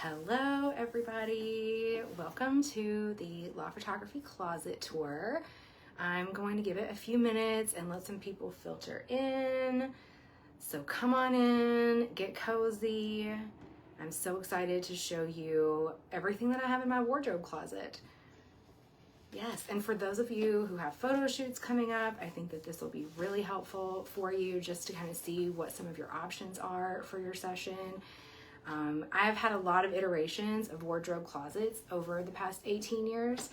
Hello everybody, welcome to the Law Photography Closet Tour. I'm going to give it a few minutes and let some people filter in. So come on in, get cozy. I'm so excited to show you everything that I have in my wardrobe closet. Yes, and for those of you who have photo shoots coming up, I think that this will be really helpful for you just to kind of see what some of your options are for your session. I've had a lot of iterations of wardrobe closets over the past 18 years.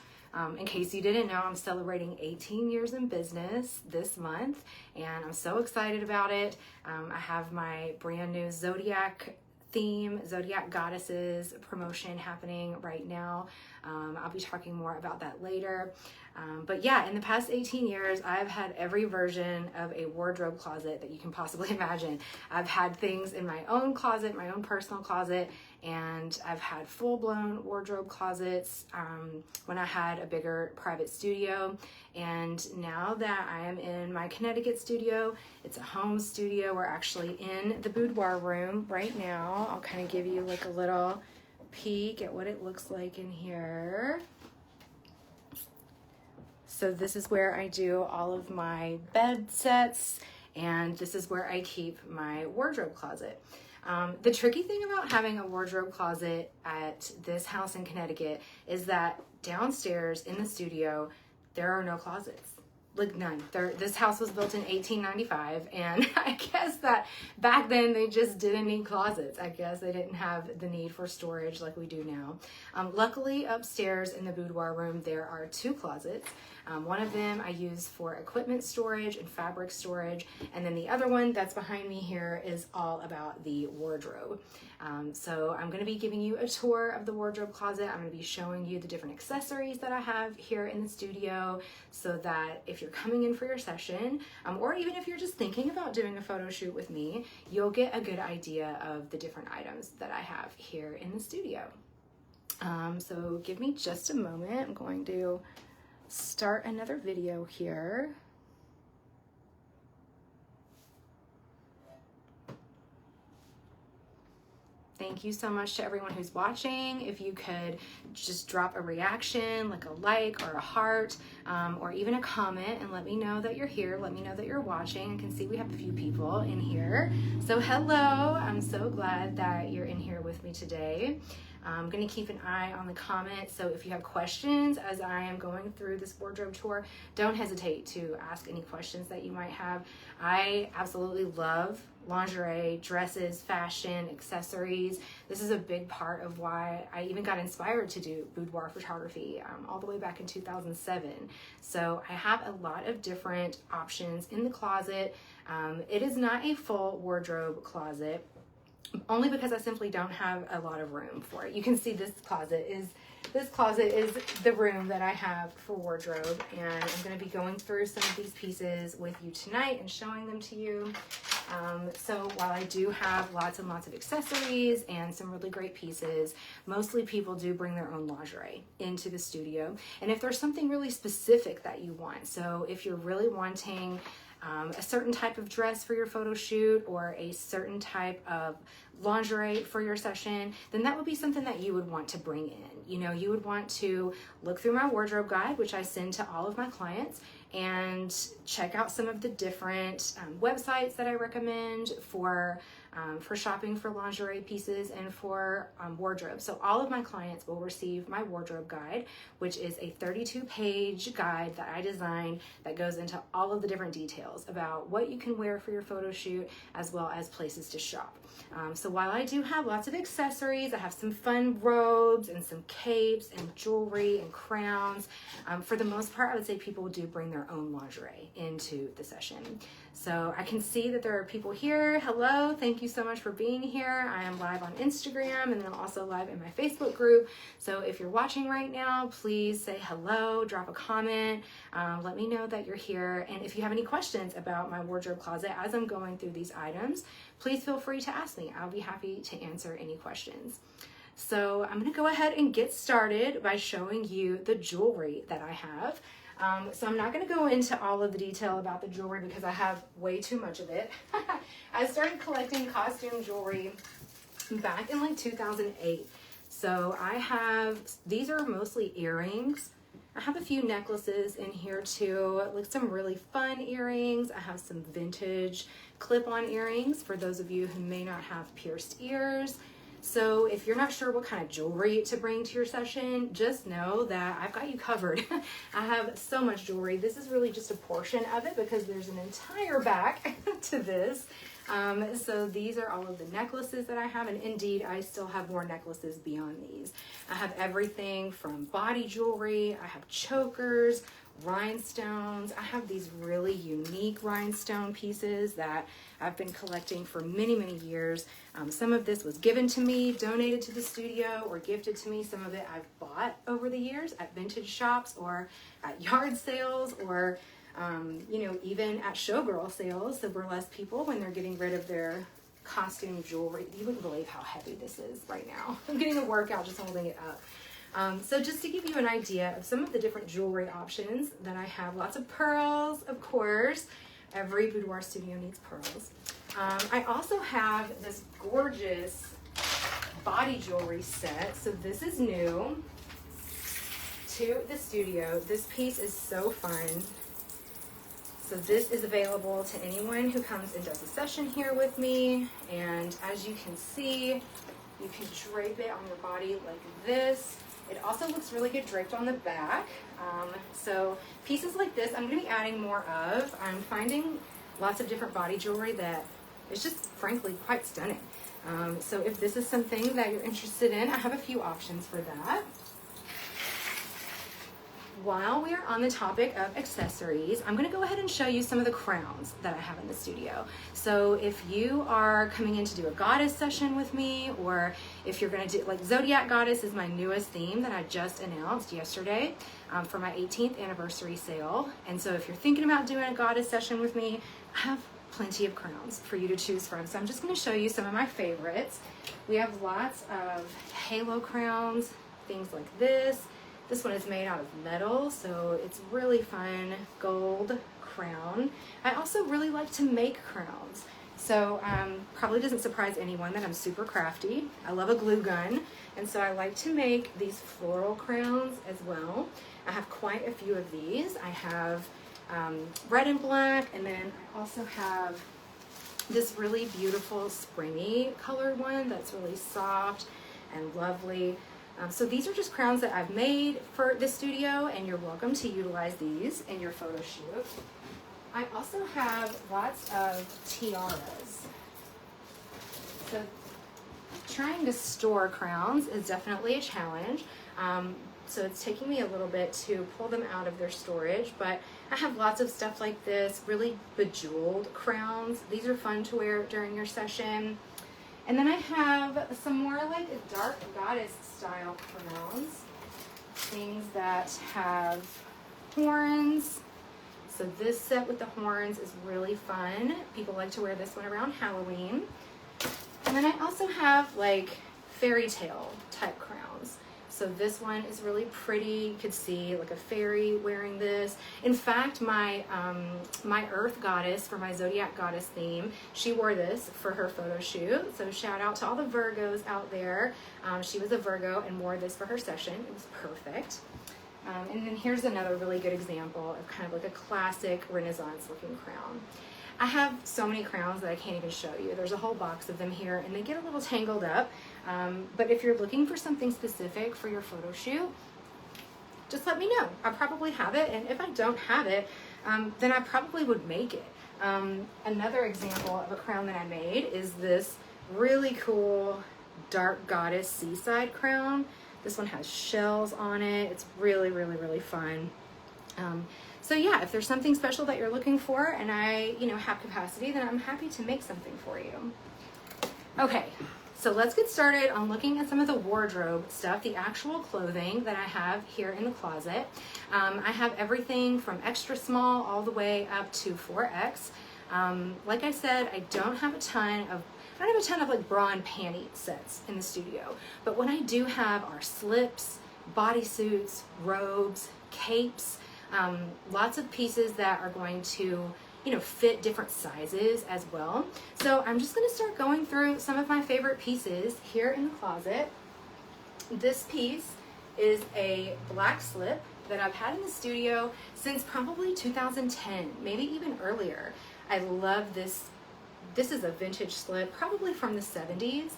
In case you didn't know, I'm celebrating 18 years in business this month, and I'm so excited about it. I have my brand new Zodiac theme, Zodiac Goddesses promotion happening right now. I'll be talking more about that later. But yeah, in the past 18 years, I've had every version of a wardrobe closet that you can possibly imagine. I've had things in my own closet, my own personal closet, and I've had full-blown wardrobe closets when I had a bigger private studio. And now that I am in my Connecticut studio, it's a home studio. We're actually in the boudoir room right now. I'll kind of give you like a little peek at what it looks like in here. So this is where I do all of my bed sets, and this is where I keep my wardrobe closet. The tricky thing about having a wardrobe closet at this house in Connecticut is that downstairs in the studio, there are no closets. Like none. This house was built in 1895, and I guess that back then they just didn't need closets. I guess they didn't have the need for storage like we do now. Luckily, upstairs in the boudoir room, there are two closets. One of them I use for equipment storage and fabric storage, and then the other one that's behind me here is all about the wardrobe. So I'm going to be giving you a tour of the wardrobe closet. I'm going to be showing you the different accessories that I have here in the studio, so that if you're coming in for your session, or even if you're just thinking about doing a photo shoot with me, you'll get a good idea of the different items that I have here in the studio. So give me just a moment. I'm going to start another video here. Thank you so much to everyone who's watching. If you could just drop a reaction, like a like or a heart, or even a comment, and let me know that you're here. Let me know that you're watching. I can see we have a few people in here. So hello, I'm so glad that you're in here with me today. I'm going to keep an eye on the comments, so if you have questions as I am going through this wardrobe tour, don't hesitate to ask any questions that you might have. I absolutely love lingerie, dresses, fashion, accessories. This is a big part of why I even got inspired to do boudoir photography all the way back in 2007. So I have a lot of different options in the closet. It is not a full wardrobe closet, only because I simply don't have a lot of room for it. You can see this closet is the room that I have for wardrobe, and I'm going to be going through some of these pieces with you tonight and showing them to you. So while I do have lots and lots of accessories and some really great pieces, mostly people do bring their own lingerie into the studio. And if there's something really specific that you want, so if you're really wanting a certain type of dress for your photo shoot or a certain type of lingerie for your session, then that would be something that you would want to bring in. You know, you would want to look through my wardrobe guide, which I send to all of my clients, and check out some of the different websites that I recommend for shopping for lingerie pieces and for wardrobe. So all of my clients will receive my wardrobe guide, which is a 32-page guide that I designed that goes into all of the different details about what you can wear for your photo shoot, as well as places to shop. So while I do have lots of accessories, I have some fun robes and some capes and jewelry and crowns. For the most part, I would say people do bring their own lingerie into the session. So I can see that there are people here. Hello, thank you so much for being here. I am live on Instagram, and then I'm also live in my Facebook group. So if you're watching right now, please say hello, drop a comment, let me know that you're here. And if you have any questions about my wardrobe closet as I'm going through these items, please feel free to ask me. I'll be happy to answer any questions. So I'm gonna go ahead and get started by showing you the jewelry that I have. So I'm not going to go into all of the detail about the jewelry because I have way too much of it. I started collecting costume jewelry back in like 2008. So these are mostly earrings. I have a few necklaces in here too, like some really fun earrings. I have some vintage clip-on earrings for those of you who may not have pierced ears. So if you're not sure what kind of jewelry to bring to your session, just know that I've got you covered. I have so much jewelry. This is really just a portion of it because there's an entire back to this. So these are all of the necklaces that I have, and indeed I still have more necklaces beyond these. I have everything from body jewelry, I have chokers, rhinestones. I have these really unique rhinestone pieces that I've been collecting for many, many years. Some of this was given to me, donated to the studio, or gifted to me. Some of it I've bought over the years at vintage shops or at yard sales, or even at showgirl sales, the burlesque people, when they're getting rid of their costume jewelry. You wouldn't believe how heavy this is right now. I'm getting a workout just holding it up. So just to give you an idea of some of the different jewelry options that I have, lots of pearls, of course. Every boudoir studio needs pearls. I also have this gorgeous body jewelry set. So this is new to the studio. This piece is so fun. So this is available to anyone who comes and does a session here with me. And as you can see, you can drape it on your body like this. It also looks really good draped on the back. So pieces like this, I'm going to be adding more of. I'm finding lots of different body jewelry that is just frankly quite stunning. So if this is something that you're interested in, I have a few options for that. While we are on the topic of accessories, I'm going to go ahead and show you some of the crowns that I have in the studio. So if you are coming in to do a goddess session with me, or if you're going to do, like, Zodiac Goddess is my newest theme that I just announced yesterday for my 18th anniversary sale. And so if you're thinking about doing a goddess session with me, I have plenty of crowns for you to choose from. So I'm just going to show you some of my favorites. We have lots of halo crowns, things like this. This one is made out of metal, so it's really fun gold crown. I also really like to make crowns. So probably doesn't surprise anyone that I'm super crafty. I love a glue gun, and so I like to make these floral crowns as well. I have quite a few of these. I have red and black, and then I also have this really beautiful springy colored one that's really soft and lovely. So these are just crowns that I've made for the studio, and you're welcome to utilize these in your photo shoot. I also have lots of tiaras. So trying to store crowns is definitely a challenge. So it's taking me a little bit to pull them out of their storage, but I have lots of stuff like this, really bejeweled crowns. These are fun to wear during your session. And then I have some more like dark goddess style crowns, things that have horns. So this set with the horns is really fun. People like to wear this one around Halloween. And then I also have like fairy tale type crowns. So this one is really pretty. You could see like a fairy wearing this. In fact, my Earth goddess for my Zodiac Goddess theme, she wore this for her photo shoot. So shout out to all the Virgos out there. She was a Virgo and wore this for her session. It was perfect. And then here's another really good example of kind of like a classic Renaissance looking crown. I have so many crowns that I can't even show you. There's a whole box of them here, and they get a little tangled up. But if you're looking for something specific for your photo shoot, just let me know. I probably have it, and if I don't have it, then I probably would make it. Another example of a crown that I made is this really cool dark goddess seaside crown. This one has shells on it. It's really, really, really fun. So yeah, if there's something special that you're looking for and I, have capacity, then I'm happy to make something for you. Okay, so let's get started on looking at some of the wardrobe stuff, the actual clothing that I have here in the closet. I have everything from extra small all the way up to 4X. Like I said, I don't have a ton of like bra and panty sets in the studio, but what I do have are slips, bodysuits, robes, capes, lots of pieces that are going to, fit different sizes as well. So I'm just going to start going through some of my favorite pieces here in the closet. This piece is a black slip that I've had in the studio since probably 2010, maybe even earlier. I love this. This is a vintage slip, probably from the 70s.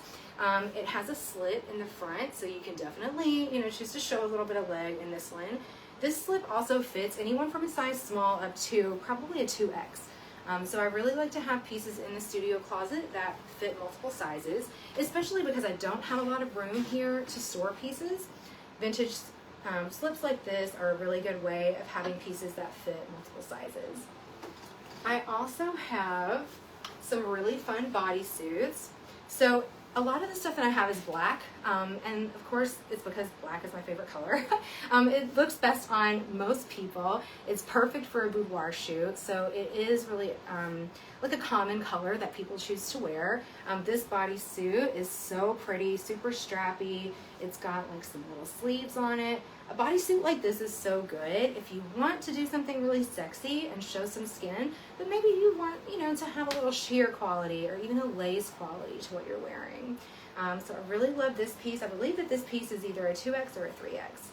It has a slit in the front, so you can definitely, choose to show a little bit of leg in this one. This slip also fits anyone from a size small up to probably a 2X. So I really like to have pieces in the studio closet that fit multiple sizes, especially because I don't have a lot of room here to store pieces. Vintage slips like this are a really good way of having pieces that fit multiple sizes. I also have some really fun bodysuits. So a lot of the stuff that I have is black, and of course it's because black is my favorite color. It looks best on most people. It's perfect for a boudoir shoot, so it is really like a common color that people choose to wear. This bodysuit is so pretty, super strappy. It's got like some little sleeves on it. A bodysuit like this is so good if you want to do something really sexy and show some skin, but maybe you want, to have a little sheer quality or even a lace quality to what you're wearing. So I really love this piece. I believe that this piece is either a 2X or a 3X.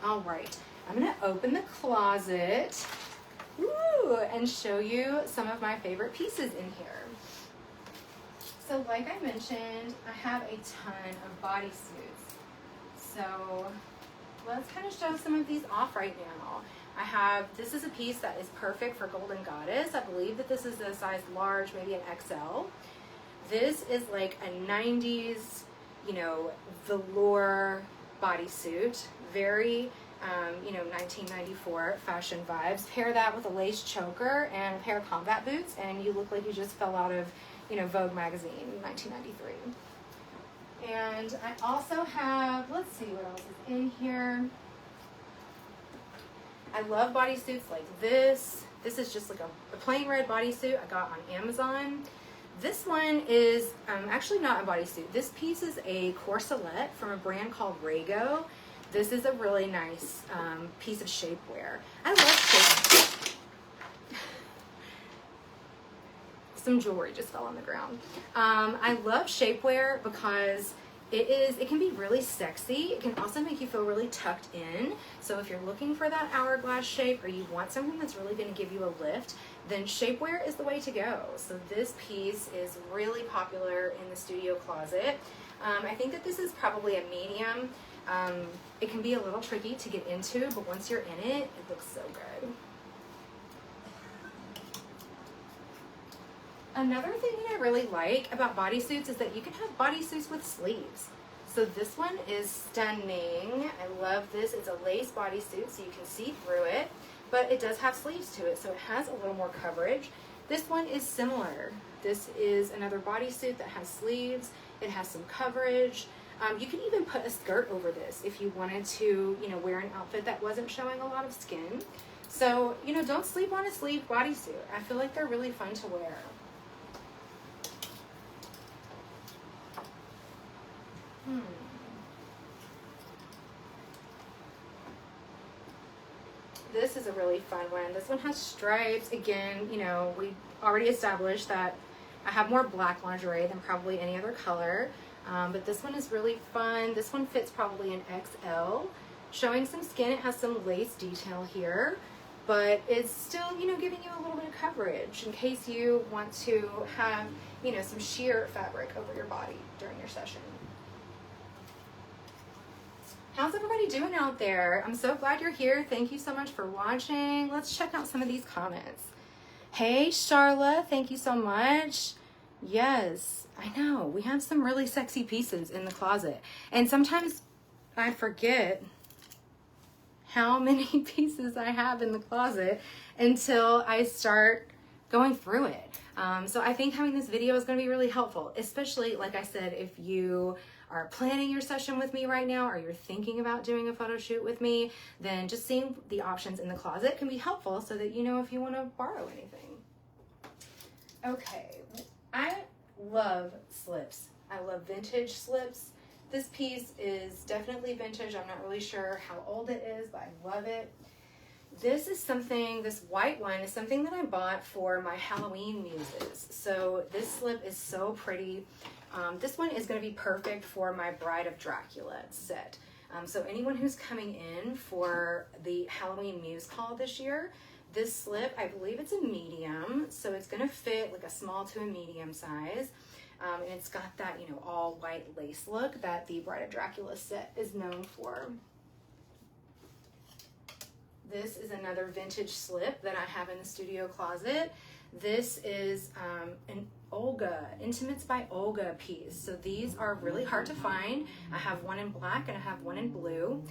All right, I'm gonna open the closet and show you some of my favorite pieces in here. So like I mentioned, I have a ton of bodysuits. So let's kind of show some of these off right now. This is a piece that is perfect for Golden Goddess. I believe that this is a size large, maybe an XL. This is like a 90s, velour bodysuit. Very, 1994 fashion vibes. Pair that with a lace choker and a pair of combat boots, and you look like you just fell out of, Vogue magazine in 1993. And I also have, let's see what else is in here. I love bodysuits like this. This is just like a plain red bodysuit I got on Amazon. This one is actually not a bodysuit. This piece is a corselet from a brand called Rago. This is a really nice piece of shapewear. I love shapewear. Some jewelry just fell on the ground. I love shapewear because it can be really sexy. It can also make you feel really tucked in. So if you're looking for that hourglass shape or you want something that's really going to give you a lift, then shapewear is the way to go. So this piece is really popular in the studio closet. I think that this is probably a medium. It can be a little tricky to get into, but once you're in it, it looks so good. Another thing that I really like about bodysuits is that you can have bodysuits with sleeves. So this one is stunning. I love this. It's a lace bodysuit, so you can see through it, but it does have sleeves to it, so it has a little more coverage. This one is similar. This is another bodysuit that has sleeves. It has some coverage. You can even put a skirt over this if you wanted to, wear an outfit that wasn't showing a lot of skin. So, don't sleep on a sleeved bodysuit. I feel like they're really fun to wear. This is a really fun one. This one has stripes. Again, we already established that I have more black lingerie than probably any other color. But this one is really fun. This one fits probably an XL. Showing some skin. It has some lace detail here, but it's still, giving you a little bit of coverage in case you want to have, some sheer fabric over your body during your session. How's everybody doing out there? I'm so glad you're here. Thank you so much for watching. Let's check out some of these comments. Hey, Charla, thank you so much. Yes, I know. We have some really sexy pieces in the closet. And sometimes I forget how many pieces I have in the closet until I start going through it. So I think having this video is going to be really helpful, especially, like I said, if you are planning your session with me right now or you're thinking about doing a photo shoot with me, then just seeing the options in the closet can be helpful so that you know if you want to borrow anything. Okay, I love slips. I love vintage slips. This piece is definitely vintage. I'm not really sure how old it is, but I love it. This is something, this white one is something that I bought for my Halloween muses. So this slip is so pretty. This one is going to be perfect for my Bride of Dracula set. So anyone who's coming in for the Halloween Muse Call this year, this slip, I believe it's a medium, so it's going to fit like a small to a medium size. And it's got that, you know, all white lace look that the Bride of Dracula set is known for. This is another vintage slip that I have in the studio closet. This is an Olga, Intimates by Olga piece. So these are really hard to find. I have one in black and I have one in blue.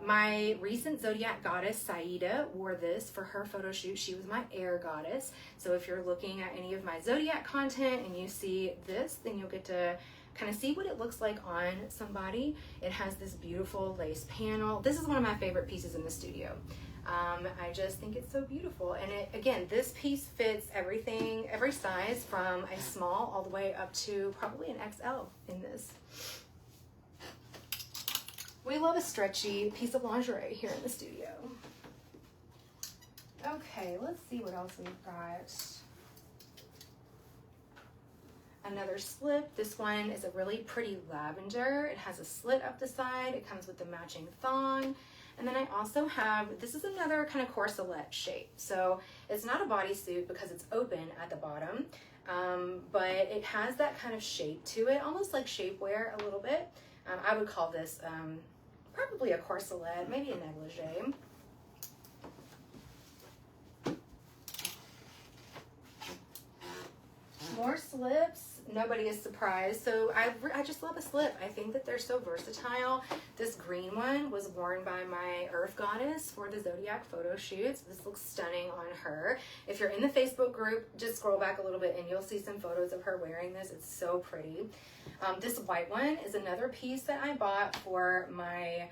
My recent Zodiac goddess, Saida, wore this for her photo shoot. She was my air goddess. So if you're looking at any of my Zodiac content and you see this, then you'll get to kind of see what it looks like on somebody. It has this beautiful lace panel. This is one of my favorite pieces in the studio. I just think it's so beautiful. And it, again, this piece fits everything, every size from a small all the way up to probably an XL in this. We love a stretchy piece of lingerie here in the studio. Okay, let's see what else we've got. Another slip. This one is a really pretty lavender. It has a slit up the side. It comes with the matching thong. And then I also have, this is another kind of corselet shape. So it's not a bodysuit because it's open at the bottom, but it has that kind of shape to it, almost like shapewear a little bit. I would call this probably a corselet, maybe a negligee. More slips. Nobody is surprised. So I just love a slip. I think that they're so versatile. This green one was worn by my Earth goddess for the Zodiac photo shoots. This looks stunning on her. If you're in the Facebook group, just scroll back a little bit and you'll see some photos of her wearing this. It's so pretty. This white one is another piece that I bought for my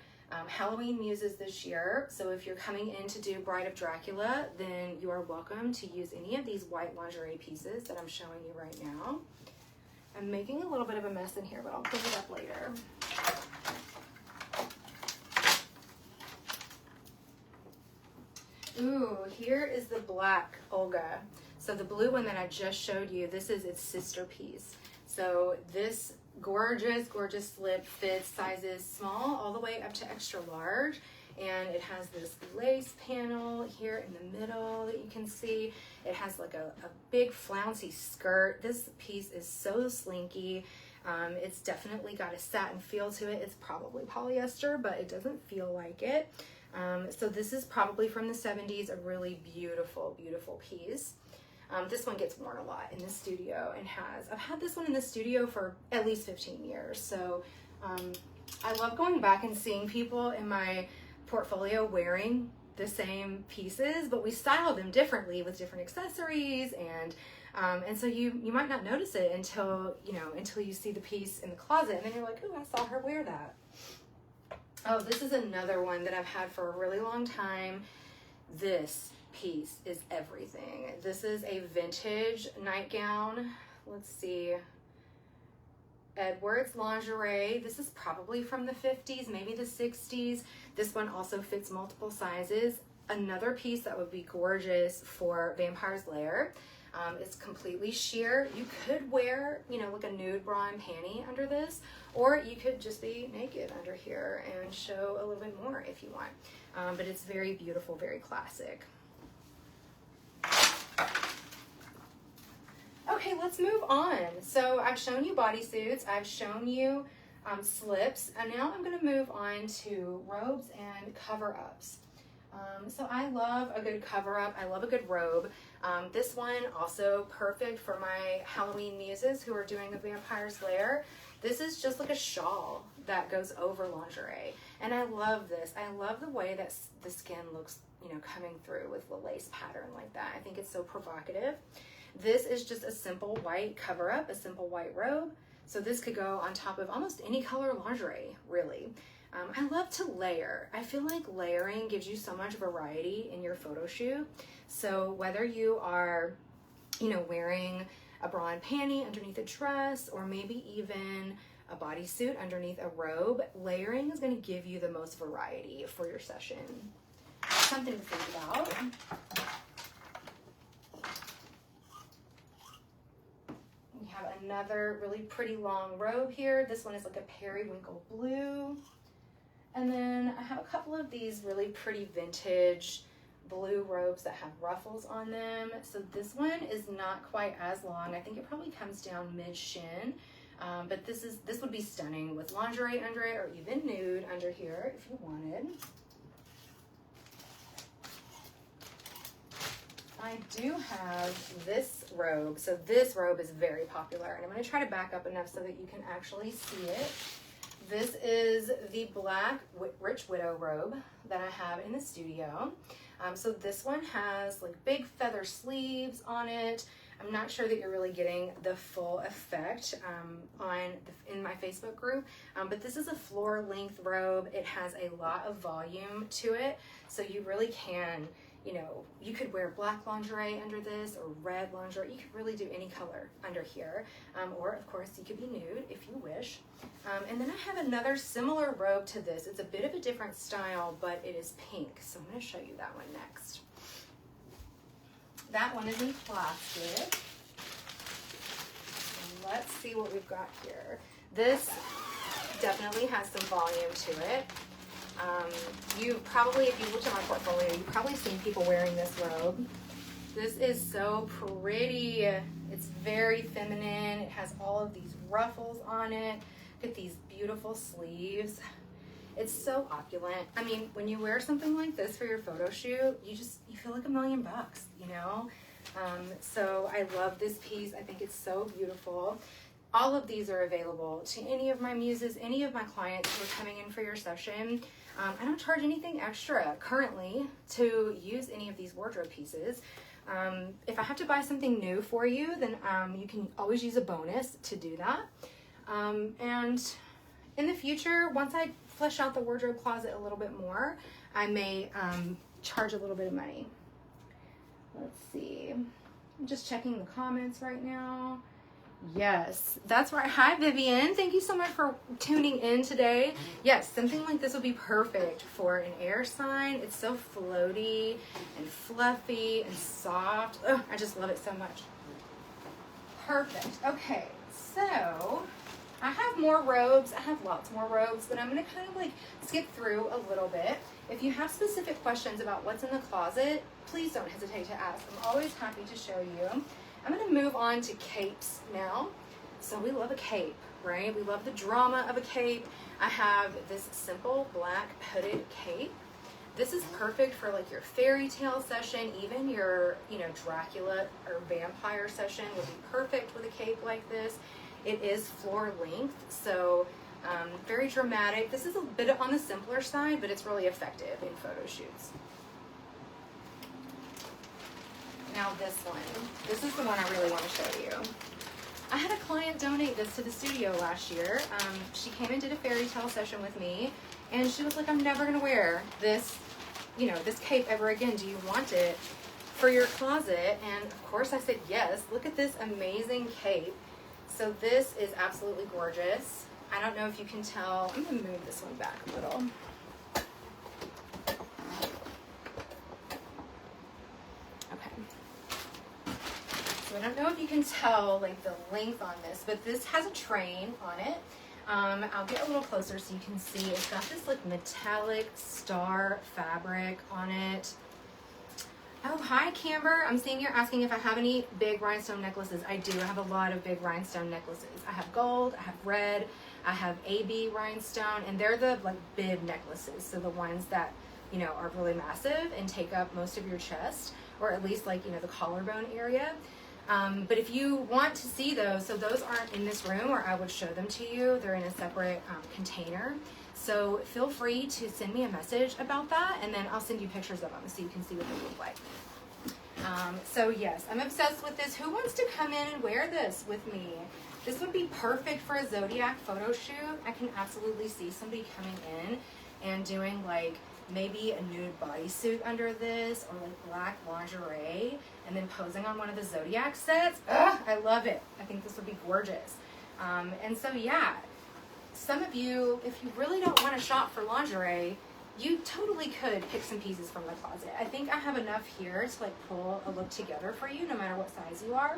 Halloween Muses this year. So if you're coming in to do Bride of Dracula, then you are welcome to use any of these white lingerie pieces that I'm showing you right now. I'm making a little bit of a mess in here, but I'll clean it up later. Ooh, here is the black Olga. So the blue one that I just showed you, this is its sister piece. So this gorgeous, gorgeous slip fits sizes small all the way up to extra large. And it has this lace panel here in the middle that you can see. It has like a big flouncy skirt. This piece is so slinky. It's definitely got a satin feel to it. It's probably polyester, but it doesn't feel like it. So this is probably from the 70s, a really beautiful, beautiful piece. This one gets worn a lot in the studio and I've had this one in the studio for at least 15 years. So I love going back and seeing people in my portfolio wearing the same pieces, but we style them differently with different accessories, and so you might not notice it until you see the piece in the closet, and then you're like, oh, I saw her wear that. Oh, this is another one that I've had for a really long time. This piece is everything. This is a vintage nightgown. Let's see. Edwards lingerie. This is probably from the 50s, maybe the 60s. This one also fits multiple sizes. Another piece that would be gorgeous for Vampire's Lair. It's completely sheer. You could wear, like a nude bra and panty under this, or you could just be naked under here and show a little bit more if you want. But it's very beautiful, very classic. Okay, let's move on. So I've shown you bodysuits, I've shown you slips, and now I'm going to move on to robes and cover-ups. So I love a good cover-up. I love a good robe. This one also perfect for my Halloween muses who are doing a Vampire's Lair. This is just like a shawl that goes over lingerie, and I love this. I love the way that the skin looks, coming through with the lace pattern like that. I think it's so provocative. This is just a simple white cover-up, a simple white robe. So this could go on top of almost any color lingerie, really. I love to layer. I feel like layering gives you so much variety in your photo shoot. So whether you are, wearing a bra and panty underneath a dress, or maybe even a bodysuit underneath a robe, layering is going to give you the most variety for your session. Something to think about. We have another really pretty long robe here. This one is like a periwinkle blue. And then I have a couple of these really pretty vintage blue robes that have ruffles on them. So this one is not quite as long. I think it probably comes down mid-shin. But this would be stunning with lingerie under it, or even nude under here if you wanted. I do have this robe. So this robe is very popular, and I'm going to try to back up enough so that you can actually see it. This is the black Rich Widow robe that I have in the studio. So this one has like big feather sleeves on it. I'm not sure that you're really getting the full effect in my Facebook group, but this is a floor length robe. It has a lot of volume to it, so you really can, you know, you could wear black lingerie under this or red lingerie. You could really do any color under here, or of course you could be nude if you wish. And then I have another similar robe to this. It's a bit of a different style, but it is pink, so I'm going to show you that one next. That one is in plastic. And let's see what we've got here. This definitely has some volume to it. You probably, if you looked at my portfolio, you've probably seen people wearing this robe. This is so pretty. It's very feminine. It has all of these ruffles on it. Look at these beautiful sleeves. It's so opulent. I mean, when you wear something like this for your photo shoot, you feel like $1 million, you know? So I love this piece. I think it's so beautiful. All of these are available to any of my muses, any of my clients who are coming in for your session. I don't charge anything extra currently to use any of these wardrobe pieces. If I have to buy something new for you, then you can always use a bonus to do that. And in the future, once I flesh out the wardrobe closet a little bit more, I may charge a little bit of money. Let's see. I'm just checking the comments right now. Yes, that's right. Hi, Vivian. Thank you so much for tuning in today. Yes, something like this would be perfect for an air sign. It's so floaty and fluffy and soft. Oh, I just love it so much. Perfect. Okay, so I have more robes. I have lots more robes, but I'm going to kind of like skip through a little bit. If you have specific questions about what's in the closet, please don't hesitate to ask. I'm always happy to show you. I'm going to move on to capes now. So we love a cape, right? We love the drama of a cape. I have this simple black hooded cape. This is perfect for like your fairy tale session, even your, you know, Dracula or vampire session would be perfect with a cape like this. It is floor length, so very dramatic. This is a bit on the simpler side, but it's really effective in photo shoots. Now this one, this is the one I really want to show you. I had a client donate this to the studio last year. She came and did a fairy tale session with me, and she was like, I'm never gonna wear this, you know, this cape ever again. Do you want it for your closet? And of course I said yes. Look at this amazing cape. So this is absolutely gorgeous. I don't know if you can tell. I'm gonna move this one back a little. I don't know if you can tell like the length on this, but this has a train on it. I'll get a little closer so you can see. It's got this like metallic star fabric on it. Oh, hi Camber. I'm seeing you're asking if I have any big rhinestone necklaces. I do. I have a lot of big rhinestone necklaces. I have gold, I have red, I have AB rhinestone, and they're the like bib necklaces. So the ones that, you know, are really massive and take up most of your chest, or at least like, you know, the collarbone area. But if you want to see those, so those aren't in this room, or I would show them to you. They're in a separate container. So feel free to send me a message about that, and then I'll send you pictures of them so you can see what they look like. So yes, I'm obsessed with this. Who wants to come in and wear this with me? This would be perfect for a Zodiac photo shoot. I can absolutely see somebody coming in and doing like maybe a nude bodysuit under this, or like black lingerie, and then posing on one of the Zodiac sets. Ugh, I love it. I think this would be gorgeous. And so yeah, some of you, if you really don't want to shop for lingerie, you totally could pick some pieces from the closet. I think I have enough here to like pull a look together for you, no matter what size you are.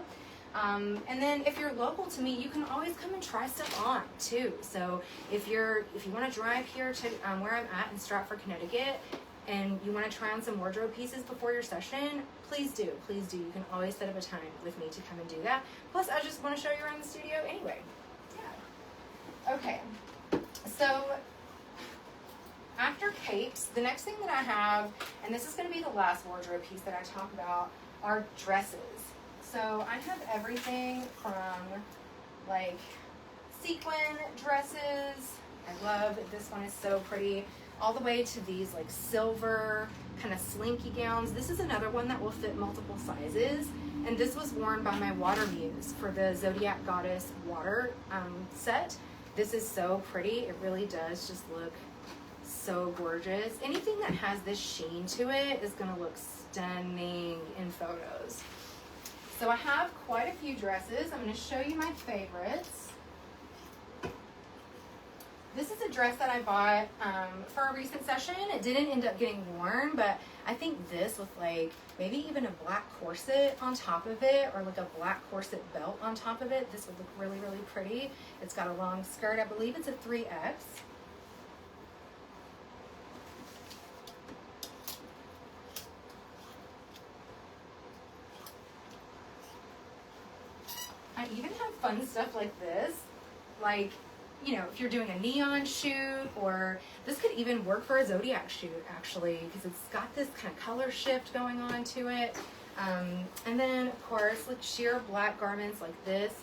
And then if you're local to me, you can always come and try stuff on too. So if you want to drive here to where I'm at in Stratford, Connecticut, and you want to try on some wardrobe pieces before your session, please do, please do. You can always set up a time with me to come and do that. Plus, I just want to show you around the studio anyway. Yeah. Okay. So after capes, the next thing that I have, and this is going to be the last wardrobe piece that I talk about, are dresses. So I have everything from like sequin dresses. I love this one, is so pretty, all the way to these like silver kind of slinky gowns. This is another one that will fit multiple sizes, and this was worn by my water muse for the Zodiac Goddess water set. This is so pretty. It really does just look so gorgeous. Anything that has this sheen to it is going to look stunning in photos. So I have quite a few dresses. I'm going to show you my favorites. This is a dress that I bought for a recent session. It didn't end up getting worn, but I think this with like maybe even a black corset on top of it, or like a black corset belt on top of it, this would look really, really pretty. It's got a long skirt. I believe it's a 3X. I even have fun stuff like this, like, you know, if you're doing a neon shoot, or this could even work for a Zodiac shoot actually, because it's got this kind of color shift going on to it. And then of course, like sheer black garments like this.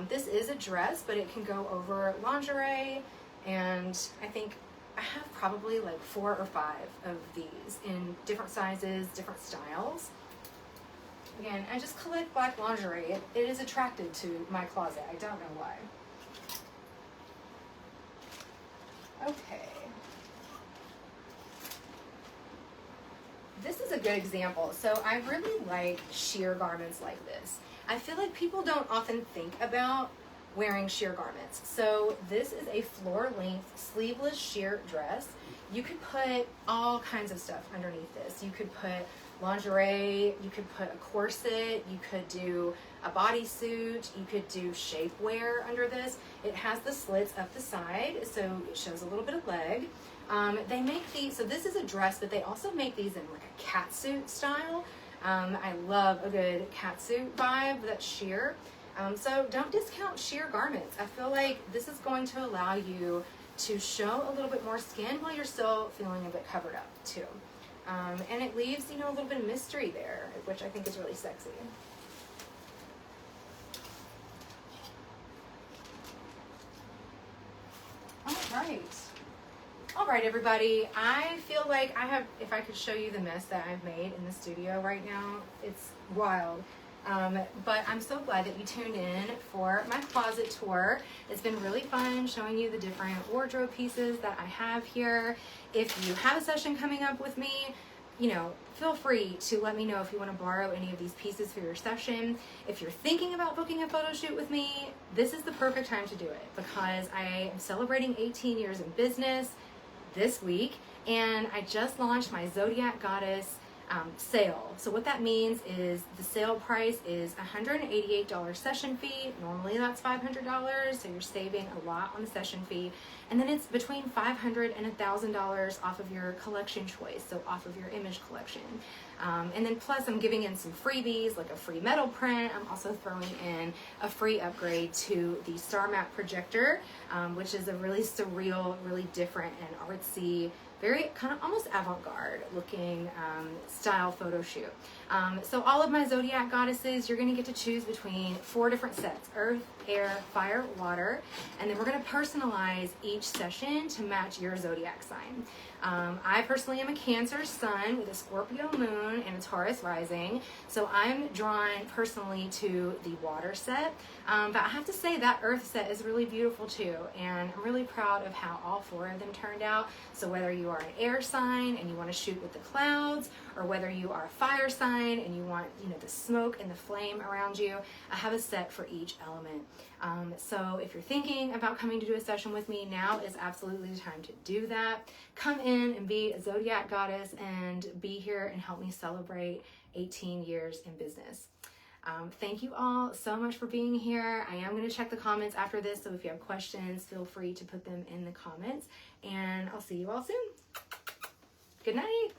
This is a dress, but it can go over lingerie, and I think I have probably like 4 or 5 of these in different sizes, different styles. Again, I just collect black lingerie. It is attracted to my closet. I don't know why. Okay. This is a good example. So I really like sheer garments like this. I feel like people don't often think about wearing sheer garments. So this is a floor-length sleeveless sheer dress. You could put all kinds of stuff underneath this. You could put lingerie, you could put a corset, you could do a bodysuit, you could do shapewear under this. It has the slits up the side, so it shows a little bit of leg. They make these, so this is a dress, but they also make these in like a catsuit style. I love a good catsuit vibe that's sheer. So don't discount sheer garments. I feel like this is going to allow you to show a little bit more skin while you're still feeling a bit covered up too. And it leaves, you know, a little bit of mystery there, which I think is really sexy. All right, everybody. I feel like I have, if I could show you the mess that I've made in the studio right now, it's wild. But I'm so glad that you tuned in for my closet tour. It's been really fun showing you the different wardrobe pieces that I have here. If you have a session coming up with me, you know, feel free to let me know if you want to borrow any of these pieces for your session. If you're thinking about booking a photo shoot with me, this is the perfect time to do it, because I am celebrating 18 years in business this week, and I just launched my Zodiac Goddess sale. So what that means is the sale price is $188 session fee. Normally that's $500, so you're saving a lot on the session fee. And then it's between $500 and $1,000 off of your collection choice, so off of your image collection. And then plus I'm giving in some freebies, like a free metal print. I'm also throwing in a free upgrade to the Star Map projector, which is a really surreal, really different and artsy, very kind of almost avant-garde looking style photo shoot. So all of my Zodiac goddesses, you're going to get to choose between 4 different sets: earth, air, fire, water, and then we're going to personalize each session to match your Zodiac sign. I personally am a Cancer sun with a Scorpio moon and a Taurus rising, so I'm drawn personally to the water set, but I have to say that earth set is really beautiful too, and I'm really proud of how all 4 of them turned out. So whether you are an air sign and you want to shoot with the clouds, or whether you are a fire sign and you want, you know, the smoke and the flame around you, I have a set for each element. So if you're thinking about coming to do a session with me, now is absolutely the time to do that. Come in and be a Zodiac goddess and be here and help me celebrate 18 years in business. Thank you all so much for being here. I am going to check the comments after this, so if you have questions, feel free to put them in the comments, and I'll see you all soon. Good night.